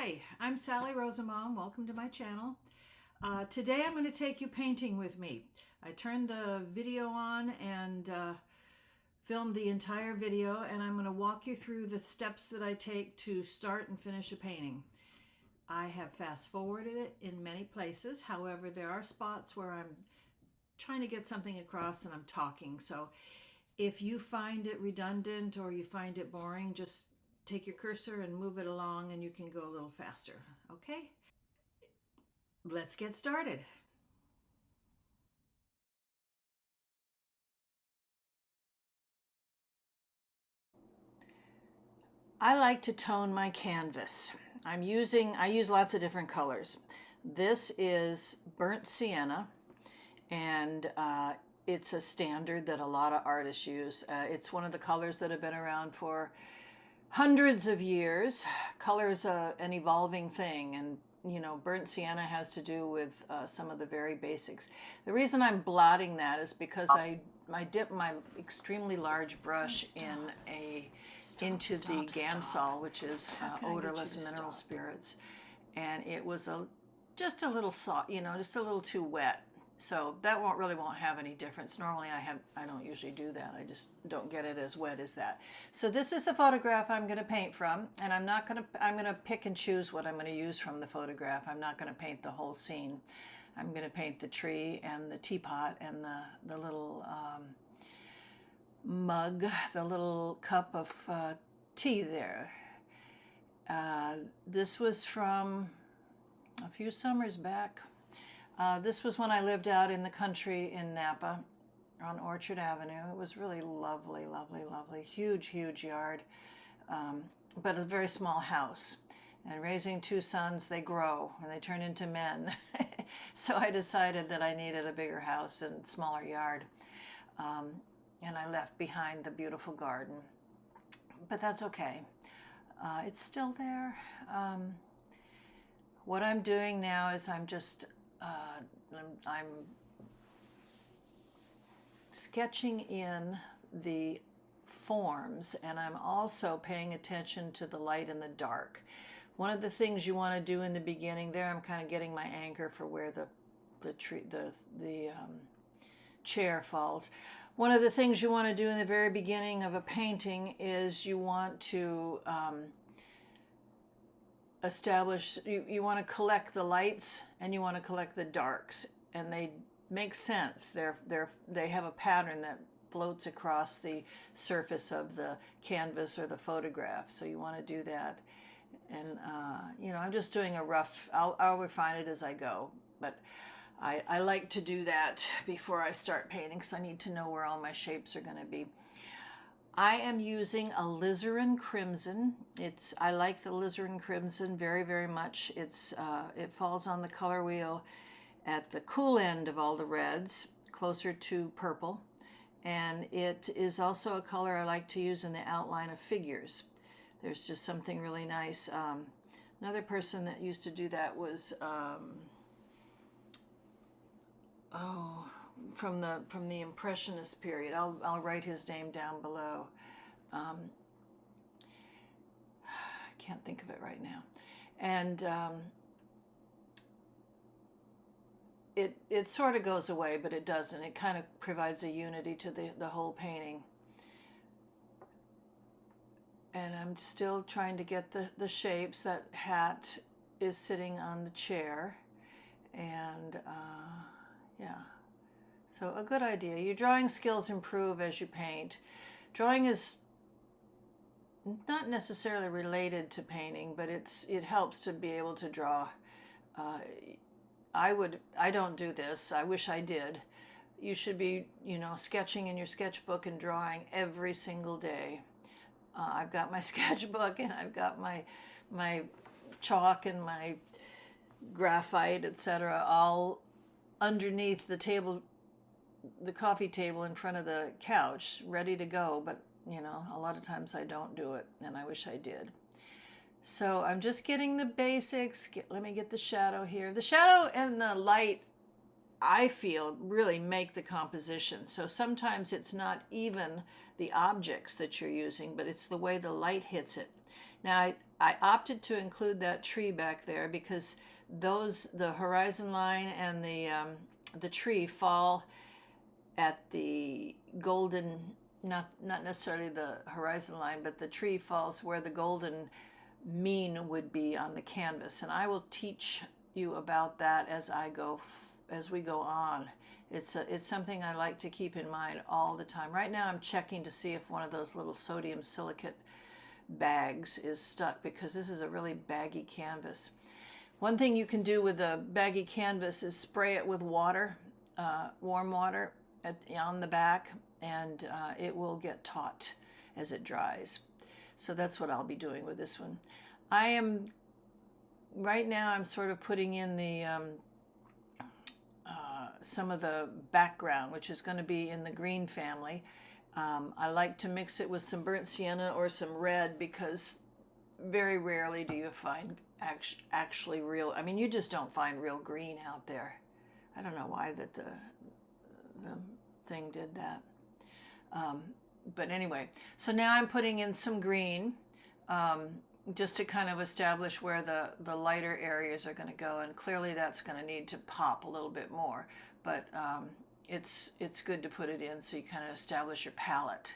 Hi, I'm Sally Rosenbaum. Welcome to my channel. Today I'm going to take you painting with me. I turned the video on and filmed the entire video, and I'm going to walk you through the steps that I take to start and finish a painting. I have fast forwarded it in many places. However, there are spots where I'm trying to get something across and I'm talking. So if you find it redundant or you find it boring, just take your cursor and move it along and you can go a little faster. Okay? Let's get started. I like to tone my canvas. I use lots of different colors. This is burnt sienna, and it's a standard that a lot of artists use. It's one of the colors that have been around for hundreds of years. Color is an evolving thing, and burnt sienna has to do with some of the very basics. The reason I'm blotting that is because I dip my extremely large brush into the Gamsol, which is odorless mineral spirits, and it was just a little soft, just a little too wet. So that won't have any difference. Normally I don't usually do that. I just don't get it as wet as that. So this is the photograph I'm going to paint from, and I'm going to pick and choose what I'm going to use from the photograph. I'm not going to paint the whole scene. I'm going to paint the tree and the teapot and the little mug, the little cup of tea there. This was from a few summers back. This was when I lived out in the country in Napa on Orchard Avenue. It was really lovely, lovely, lovely. Huge, huge yard, but a very small house. And raising two sons, they grow and they turn into men. So I decided that I needed a bigger house and smaller yard. And I left behind the beautiful garden. But that's okay. It's still there. What I'm doing now is I'm sketching in the forms, and I'm also paying attention to the light and the dark. One of the things you want to do in the beginning there, I'm kind of getting my anchor for where the chair falls. One of the things you want to do in the very beginning of a painting is you want to you want to collect the lights and you want to collect the darks, and they make sense. They have a pattern that floats across the surface of the canvas or the photograph, so you want to do that. And I'm just doing a rough, I'll refine it as I go, but I like to do that before I start painting because I need to know where all my shapes are going to be. I am using alizarin crimson. I like the alizarin crimson very, very much. It falls on the color wheel at the cool end of all the reds, closer to purple. And it is also a color I like to use in the outline of figures. There's just something really nice. Another person that used to do that was from the Impressionist period. I'll write his name down below. I can't think of it right now. And it sort of goes away, but it doesn't. It kind of provides a unity to the whole painting. And I'm still trying to get the shapes. That hat is sitting on the chair, and yeah. So a good idea. Your drawing skills improve as you paint. Drawing is not necessarily related to painting, but it helps to be able to draw. I don't do this. I wish I did. You should be, sketching in your sketchbook and drawing every single day. I've got my sketchbook and I've got my chalk and my graphite, etc., all underneath the table, the coffee table in front of the couch, ready to go. But a lot of times I don't do it, and I wish I did. So I'm just getting the basics. Let me get the shadow here. The shadow and the light I feel, really make the composition. So sometimes it's not even the objects that you're using, but it's the way the light hits it. Now, I opted to include that tree back there because the horizon line and the tree fall at the golden, not necessarily the horizon line, but the tree falls where the golden mean would be on the canvas. And I will teach you about that as we go on. It's something I like to keep in mind all the time. Right now I'm checking to see if one of those little sodium silicate bags is stuck, because this is a really baggy canvas. One thing you can do with a baggy canvas is spray it with water, warm water on the back, and it will get taut as it dries. So that's what I'll be doing with this one. Right now I'm sort of putting in the some of the background, which is going to be in the green family. I like to mix it with some burnt sienna or some red, because very rarely do you find actually real, I mean, you just don't find real green out there. I don't know why that the thing did that. But anyway, so now I'm putting in some green, just to kind of establish where the lighter areas are going to go. And clearly that's going to need to pop a little bit more, but it's good to put it in so you kind of establish your palette,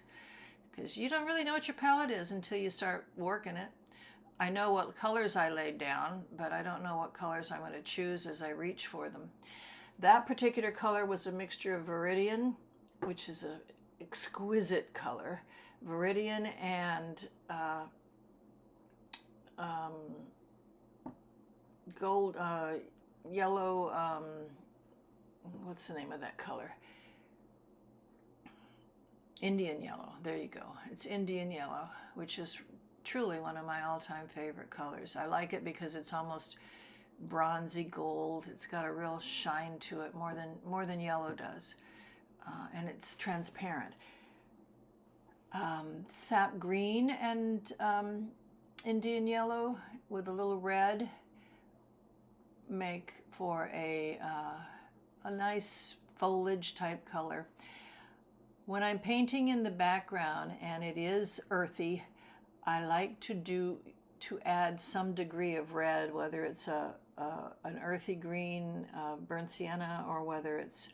because you don't really know what your palette is until you start working it. I know what colors I laid down, but I don't know what colors I'm going to choose as I reach for them. That particular color was a mixture of Viridian, which is an exquisite color, Viridian and gold, yellow, what's the name of that color? Indian yellow. There you go. It's Indian yellow, which is truly one of my all-time favorite colors. I like it because it's almost bronzy gold. It's got a real shine to it, more than yellow does, and it's transparent. Sap green and Indian yellow with a little red make for a nice foliage type color. When I'm painting in the background and it is earthy, I like to add some degree of red, whether it's an earthy green, burnt sienna, or whether it's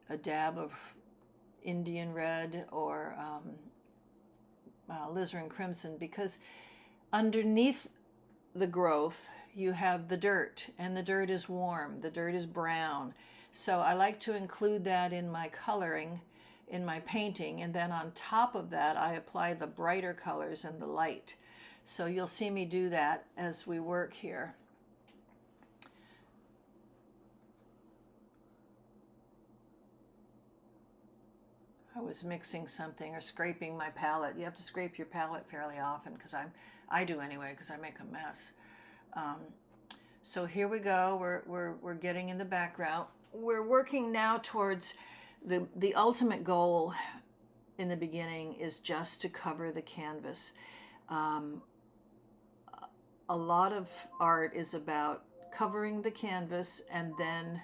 a dab of Indian red or alizarin crimson, because underneath the growth you have the dirt, and the dirt is warm, the dirt is brown. So I like to include that in my coloring, in my painting, and then on top of that I apply the brighter colors and the light. So you'll see me do that as we work here. I was mixing something or scraping my palette. You have to scrape your palette fairly often, because I do anyway, because I make a mess. So here we go. We're getting in the background. We're working now towards the ultimate goal. In the beginning is just to cover the canvas. A lot of art is about covering the canvas and then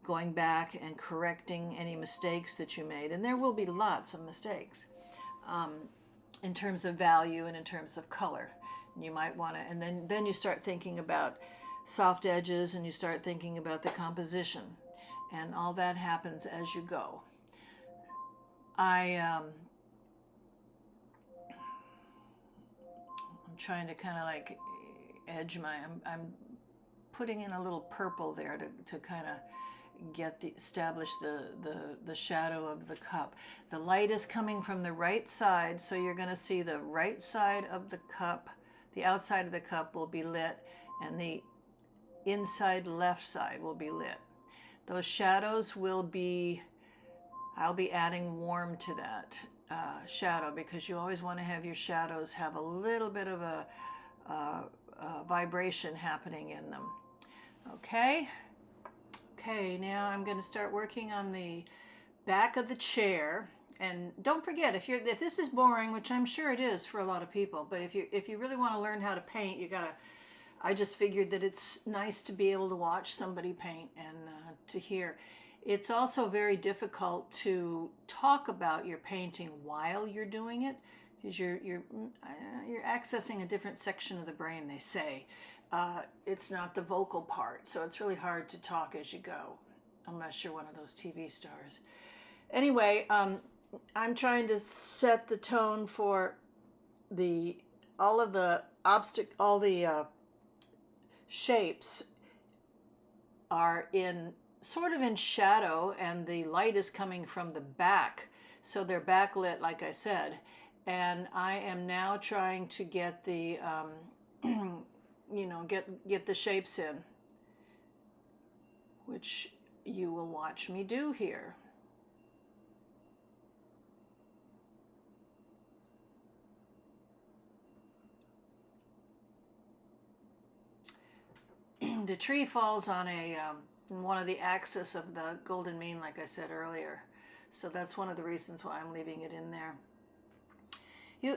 going back and correcting any mistakes that you made. And there will be lots of mistakes in terms of value and in terms of color. And you might want to, and then you start thinking about soft edges, and you start thinking about the composition, and all that happens as you go. I'm trying to kind of like edge I'm putting in a little purple there to kind of establish the shadow of the cup. The light is coming from the right side, so you're going to see the right side of the cup, the outside of the cup will be lit, and the inside left side will be lit. Those shadows will be, I'll be adding warm to that shadow, because you always want to have your shadows have a little bit of a vibration happening in them. Okay, now I'm going to start working on the back of the chair. And don't forget, if this is boring, which I'm sure it is for a lot of people, but if you really want to learn how to paint, you got to I just figured that it's nice to be able to watch somebody paint and to hear. It's also very difficult to talk about your painting while you're doing it because you're accessing a different section of the brain. They say it's not the vocal part, so it's really hard to talk as you go, unless you're one of those TV stars. Anyway, I'm trying to set the tone for all of the shapes are in sort of in shadow, and the light is coming from the back, so they're backlit, like I said. And I am now trying to get the get the shapes in, which you will watch me do here. The tree falls on one of the axes of the golden mean, like I said earlier. So that's one of the reasons why I'm leaving it in there.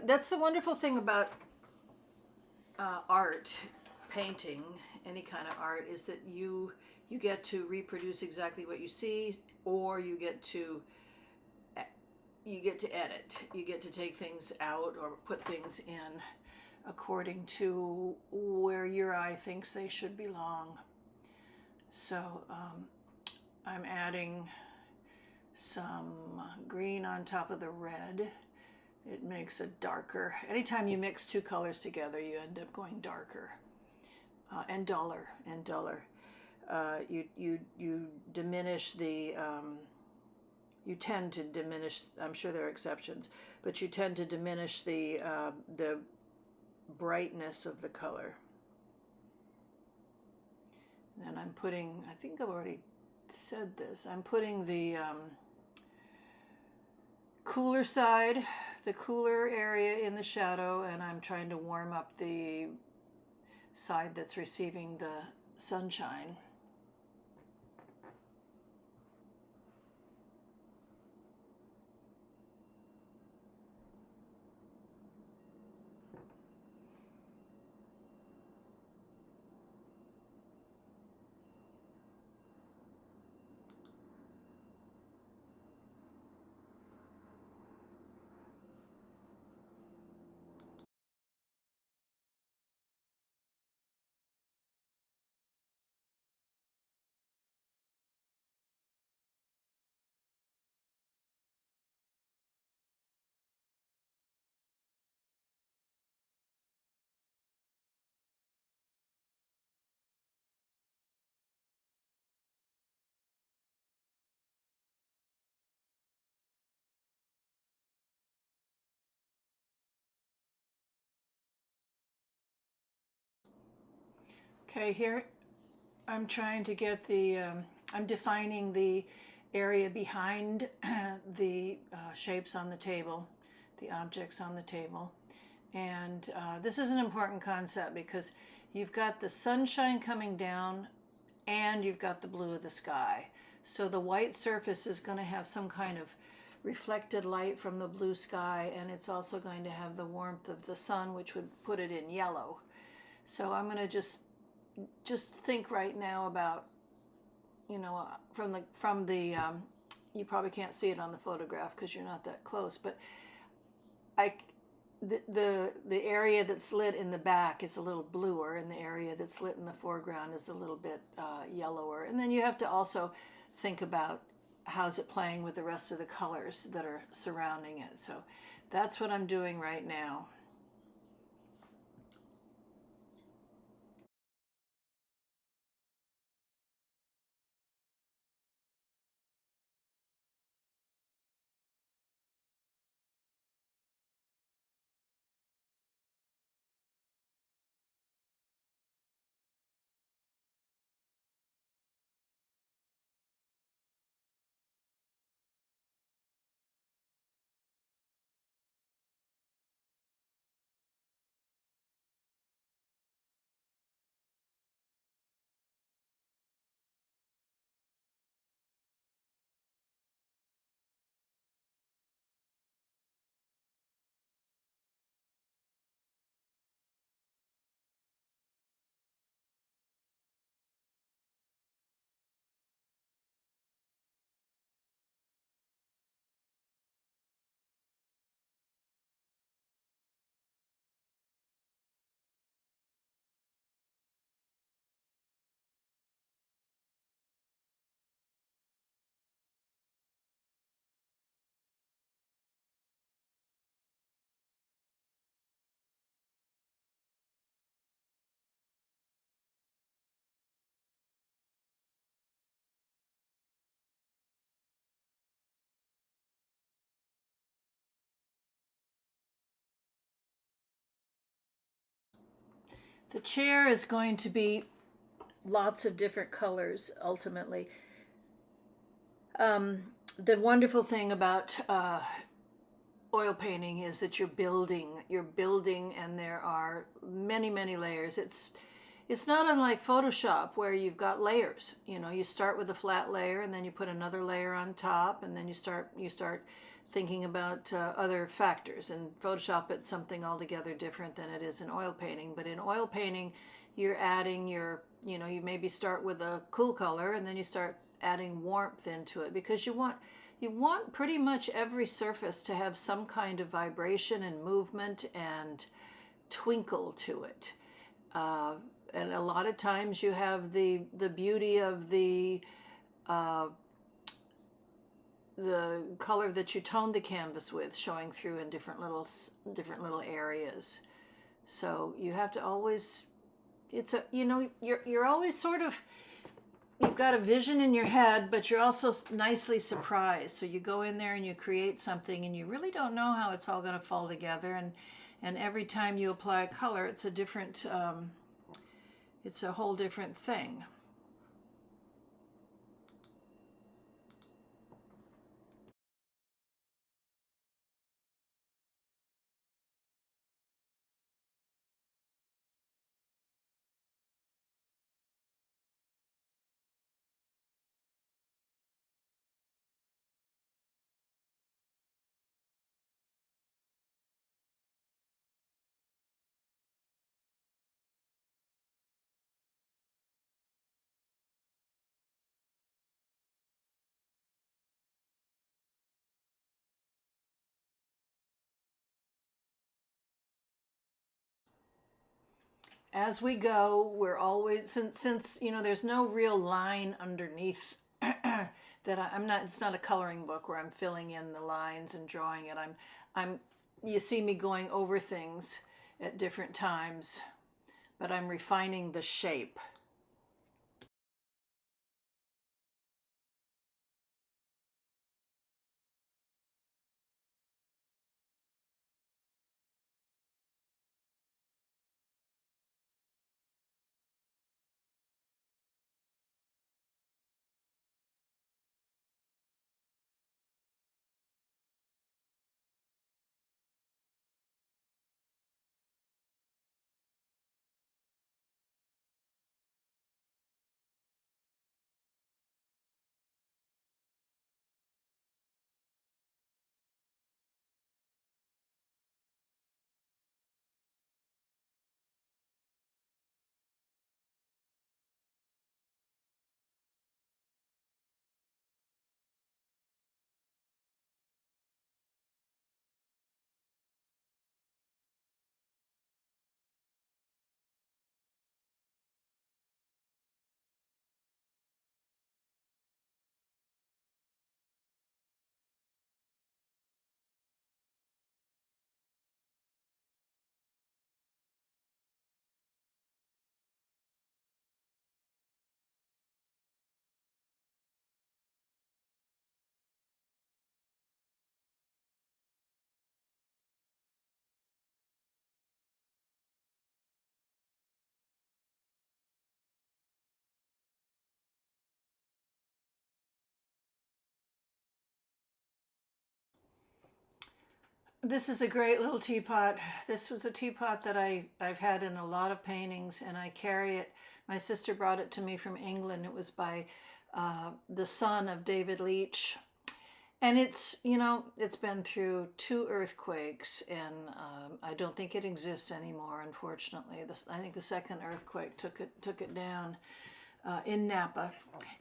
That's the wonderful thing about art, painting, any kind of art, is that you get to reproduce exactly what you see, or you get to edit. You get to take things out or put things in according to where your eye thinks they should belong. So I'm adding some green on top of the red. It makes a darker. Anytime you mix two colors together, you end up going darker and duller and duller. You diminish the. You tend to diminish. I'm sure there are exceptions, but you tend to diminish the brightness of the color. And I'm putting. I think I've already said this. I'm putting the cooler side, the cooler area in the shadow, and I'm trying to warm up the side that's receiving the sunshine. Okay, here I'm trying to get I'm defining the area behind the shapes on the table, the objects on the table. And this is an important concept because you've got the sunshine coming down and you've got the blue of the sky. So the white surface is going to have some kind of reflected light from the blue sky, and it's also going to have the warmth of the sun, which would put it in yellow. So I'm going to just think right now about, from the you probably can't see it on the photograph because you're not that close, but the area that's lit in the back is a little bluer, and the area that's lit in the foreground is a little bit yellower. And then you have to also think about how's it playing with the rest of the colors that are surrounding it. So that's what I'm doing right now. The chair is going to be lots of different colors ultimately. The wonderful thing about oil painting is that you're building, and there are many, many layers. It's not unlike Photoshop where you've got layers. You know, you start with a flat layer and then you put another layer on top, and then you start thinking about other factors. In Photoshop, it's something altogether different than it is in oil painting. But in oil painting, you're adding you maybe start with a cool color and then you start adding warmth into it, because you want pretty much every surface to have some kind of vibration and movement and twinkle to it. And a lot of times you have the beauty of the color that you toned the canvas with showing through in different little areas. So you have to always, you're always sort of, you've got a vision in your head, but you're also nicely surprised. So you go in there and you create something and you really don't know how it's all going to fall together. And every time you apply a color, it's a different, it's a whole different thing. As we go, we're always, since there's no real line underneath that I'm not, it's not a coloring book where I'm filling in the lines and drawing it. I'm you see me going over things at different times, but I'm refining the shape. This is a great little teapot. This was a teapot that I've had in a lot of paintings, and I carry it. My sister brought it to me from England. It was by the son of David Leitch. And it's been through 2 earthquakes, and I don't think it exists anymore, unfortunately. I think the second earthquake took it down in Napa.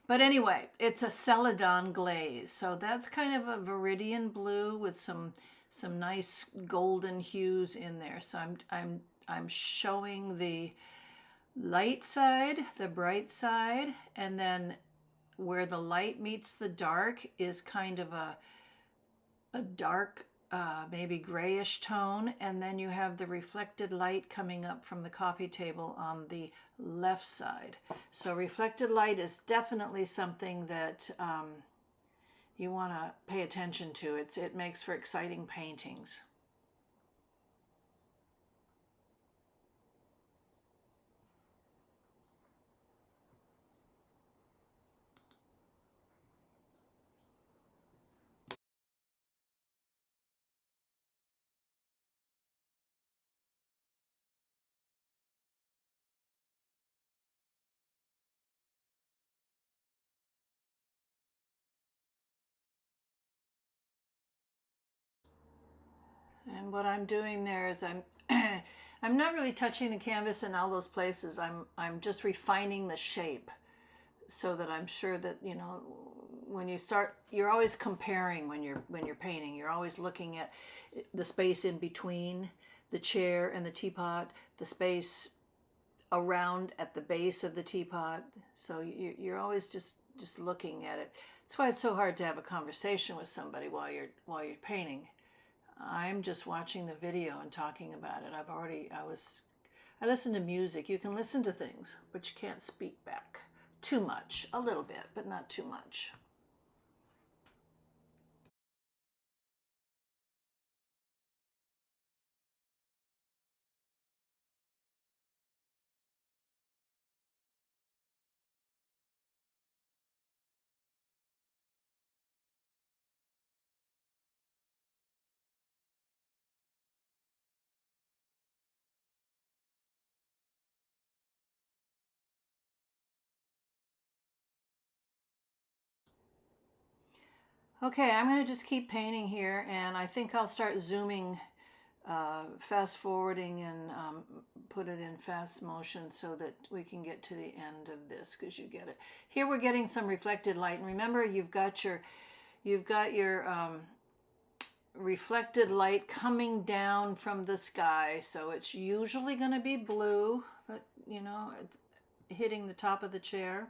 But anyway, it's a Celadon glaze. So that's kind of a viridian blue with some nice golden hues in there. So I'm showing the light side, the bright side, and then where the light meets the dark is kind of a dark, maybe grayish tone, and then you have the reflected light coming up from the coffee table on the left side. So reflected light is definitely something that you want to pay attention to. It makes for exciting paintings. And what I'm doing there is I'm not really touching the canvas in all those places. I'm just refining the shape so that I'm sure that, you know, when you start, you're always comparing when you're painting. You're always looking at the space in between the chair and the teapot, the space around at the base of the teapot. So you're always just looking at it. That's why it's so hard to have a conversation with somebody while you're painting. I'm just watching the video and talking about it. I listen to music. You can listen to things, but you can't speak back too much. A little bit, but not too much. Okay, I'm going to just keep painting here, and I think I'll start zooming, fast forwarding, and put it in fast motion so that we can get to the end of this, because you get it. Here we're getting some reflected light, and remember you've got your reflected light coming down from the sky, so it's usually going to be blue, but you know, hitting the top of the chair.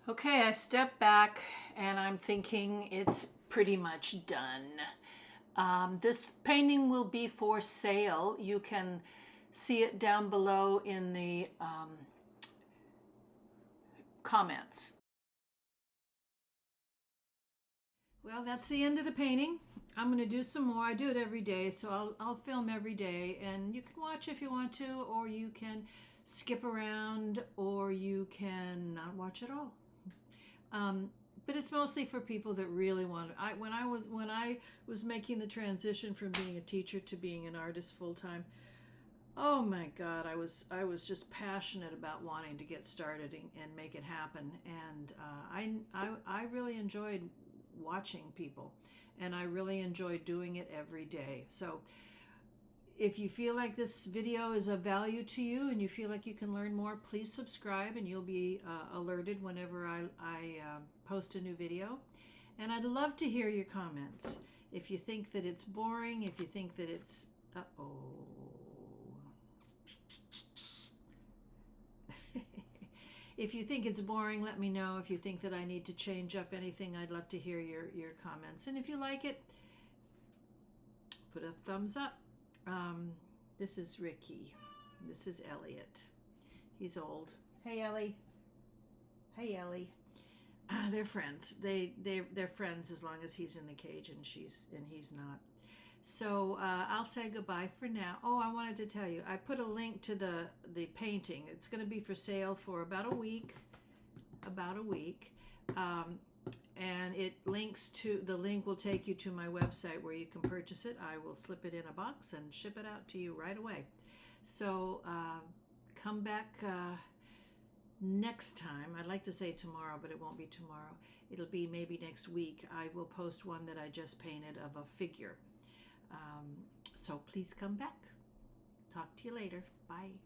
Okay, I step back and I'm thinking it's pretty much done. This painting will be for sale. You can see it down below in the comments. Well, that's the end of the painting. I'm going to do some more. I do it every day, so I'll film every day, and you can watch if you want to, or you can skip around, or you can not watch at all. But it's mostly for people that really want to. When I was making the transition from being a teacher to being an artist full time, oh my God, I was just passionate about wanting to get started and make it happen, and I really enjoyed watching people, and I really enjoyed doing it every day. So if you feel like this video is of value to you and you feel like you can learn more, please subscribe and you'll be alerted whenever I post a new video. And I'd love to hear your comments. If you think that it's boring, if you think that it's, if you think it's boring, let me know. If you think that I need to change up anything, I'd love to hear your comments. And if you like it, put a thumbs up. This is Ricky. This is Elliot. He's old. Hey, Ellie. Hey, Ellie. They're friends. They're friends as long as he's in the cage and he's not. So I'll say goodbye for now. Oh, I wanted to tell you, I put a link to the painting. It's going to be for sale for about a week. And it links to, the link will take you to my website where you can purchase it. I will slip it in a box and ship it out to you right away. So come back next time. I'd like to say tomorrow, but it won't be tomorrow. It'll be maybe next week. I will post one that I just painted of a figure. So please come back. Talk to you later. Bye.